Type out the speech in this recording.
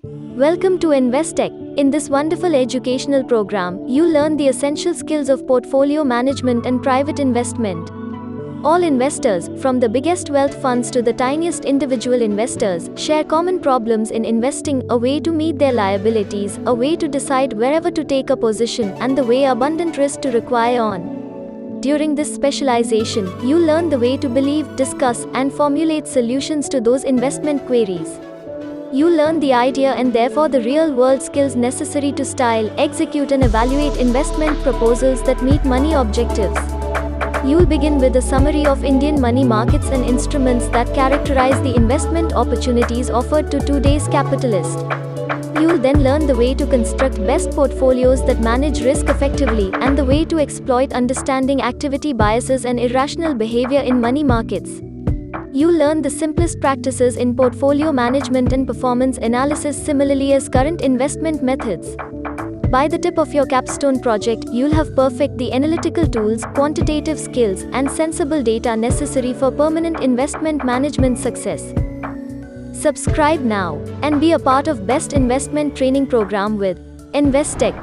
Welcome to InvesTech. In this wonderful educational program, you learn the essential skills of portfolio management and private investment. All investors, from the biggest wealth funds to the tiniest individual investors, share common problems in investing: a way to meet their liabilities, a way to decide wherever to take a position, and the way abundant risk to require on. During this specialization, you learn the way to believe, discuss, and formulate solutions to those investment queries. You learn the idea and therefore the real-world skills necessary to style, execute and evaluate investment proposals that meet money objectives. You'll begin with a summary of Indian money markets and instruments that characterize the investment opportunities offered to today's capitalist. You'll then learn the way to construct best portfolios that manage risk effectively, and the way to exploit understanding activity biases and irrational behavior in money markets. You'll learn the simplest practices in portfolio management and performance analysis, similarly as current investment methods. By the tip of your capstone project, you'll have perfect the analytical tools, quantitative skills, and sensible data necessary for permanent investment management success. Subscribe now and be a part of best investment training program with InvesTech.